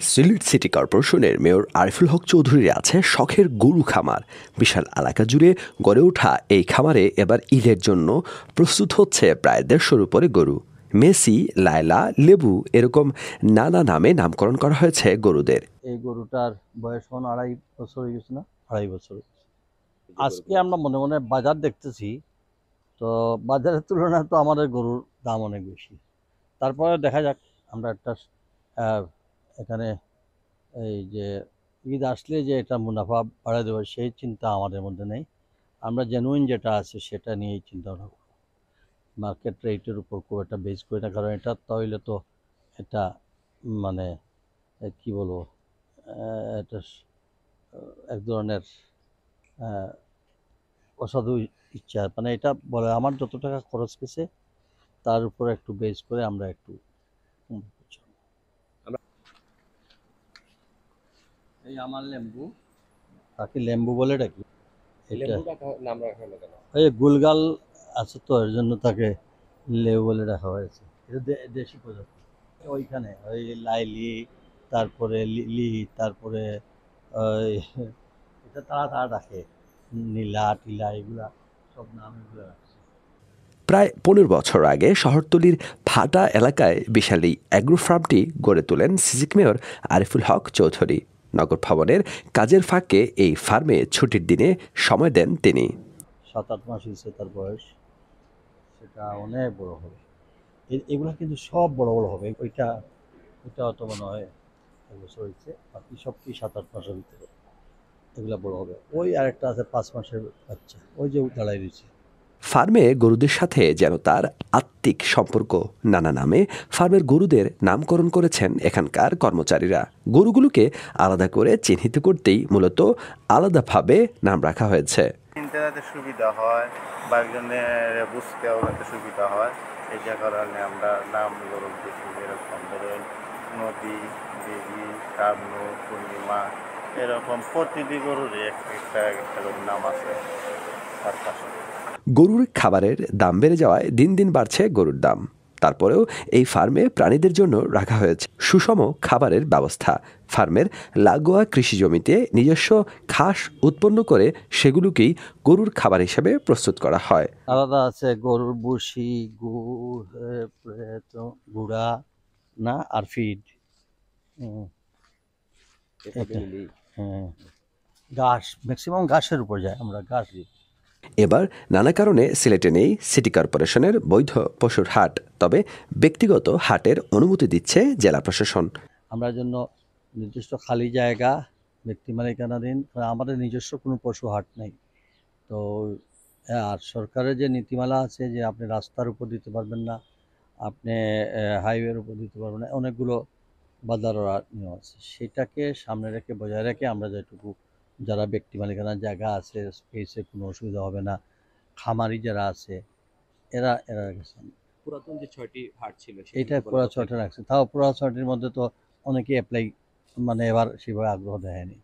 Sylhet city কর্পোরেশনের mayor Ariful Haque চৌধুরীর আছে শখের গরু খামার। বিশাল এলাকা জুড়ে গড়ে ওঠা এই খামারে এবার ঈদের জন্য প্রস্তুত হচ্ছে প্রায় ১৫০-র উপরে গরু। মেসি, লায়লা, লেবু এরকম নানা নামে নামকরণ করা হয়েছে গরুদের। এই গরুটার বয়স ২.৫ বছর হয়ে গেছে না, ২.৫ বছর। আজকে আমরা মনে মনে বাজার দেখতেছি, তো বাজারের তুলনায় তো আমাদের গরুর দাম অনেক বেশি। তারপরে দেখা যাক, আমরা একটা এখানে এই যে ঈদ আসলে যে এটা মুনাফা বাড়ায় দেবো সেই চিন্তা আমাদের মধ্যে নেই। আমরা জেনুইন যেটা আছে সেটা নিয়েই চিন্তা ভাবনা করব। মার্কেট রেটের উপর খুব একটা বেস করি না, কারণ এটা তাহলে তো এটা মানে কি বলবো, এটা এক ধরনের অসাধু ইচ্ছা, মানে এটা বলে আমার যত টাকা খরচ গেছে তার উপর একটু বেস করে আমরা একটু এই আমার লেম্বু, তাকে লেম্বু বলে ডাকি। এই গুলগাল আছে তো, এর জন্য তাকে লেবু বলে রাখা হয়েছে। এটা দেশি প্রজাতি। ওইখানে ওই লাইলি, তারপরে লিলি, তারপরে এটা তারা রাখে নীলা টিলা, এগুলা সব নাম এগুলো রাখছে। প্রায় ১৫ বছর আগে শহরতলির ভাটা এলাকায় বিশাল এই অ্যাগ্রো ফার্মটি গড়ে তোলেন সিজিক মেয়র আরিফুল হক চৌধুরী। নগর ভবনের কাজের ফাঁকে এই ফার্মে ছুটির দিনে সময় দেন তিনি। ৭-৮ মাস হয়েছে তার বয়স, সেটা অনেক বড় হবে। এগুলা কিন্তু সব বড় বড় হবে। ওইটা তো মনে হয় ১ বছর হয়েছে, বাকি সব কি ৭-৮ মাসের ভিতরে এগুলা বড় হবে। ওই আরেকটা আছে ৫ মাসের বাচ্চা, ওই যে দাঁড়াই রয়েছে। ফার্মে গরুদের সাথে যেন তার আত্মিক সম্পর্ক। নানা নামে ফার্মের গরুদের নামকরণ করেছেন এখানকার কর্মচারীরা। গরুগুলোকে আলাদা করে চিহ্নিত করতেই মূলত আলাদাভাবে নাম রাখা হয়েছে। চিনতে যাতে সুবিধা হয় বা একজনের বুঝতেও যাতে সুবিধা হয়, এই যে কারণে আমরা নামগুলো দিচ্ছি। এরকম ধরেন নদী, দেবী, কামনু, পূর্ণিমা, এরকম প্রতিটি গরুরই একটা করে নাম আছে তার পাশে। গরুর খাবারের দাম বেড়ে যাওয়ায় দিন দিন বাড়ছে গরুর দাম। তারপরেও এই ফার্মে প্রাণীদের জন্য রাখা হয়েছে সুষম খাবারের ব্যবস্থা। ফার্মের লাগোয়া কৃষি জমিতে নিজস্ব ঘাস উৎপন্ন করে সেগুলোকেই গরুর খাবার হিসেবে প্রস্তুত করা হয়। আলাদা আছে গরুর ভুসি, গুঁড়া না আর ফিড, হ্যাঁ, ঘাস, ম্যাক্সিমাম ঘাসের উপর যায়, আমরা ঘাস দিই। এবার নানা কারণে সিলেটে নেই সিটি কর্পোরেশনের বৈধ পশুর হাট, তবে ব্যক্তিগত হাটের অনুমতি দিচ্ছে জেলা প্রশাসন। আমরা জন্য নির্দিষ্ট খালি জায়গা ব্যক্তি মালিকানাধীন, আমাদের নিজস্ব কোনো পশু হাট নেই। তো আর সরকারের যে নীতিমালা আছে যে আপনি রাস্তার উপর দিতে পারবেন না, আপনি হাইওয়ের উপর দিতে পারবেন না, অনেকগুলো বাধার নিয়ম আছে। সেটাকে সামনে রেখে বজায় রেখে আমরা যেটুকু, যারা ব্যক্তি মালিকানার জায়গা আছে, স্পেসে কোনো অসুবিধা হবে না, খামারি যারা আছে এরা গেছে। পুরাতন যে ৬টি হাট ছিল এইটা পুরো ৬টা রাখছে, তাও পুরো ৬টির মধ্যে তো অনেকে অ্যাপ্লাই, মানে এবার সেভাবে আগ্রহ দেয়নি।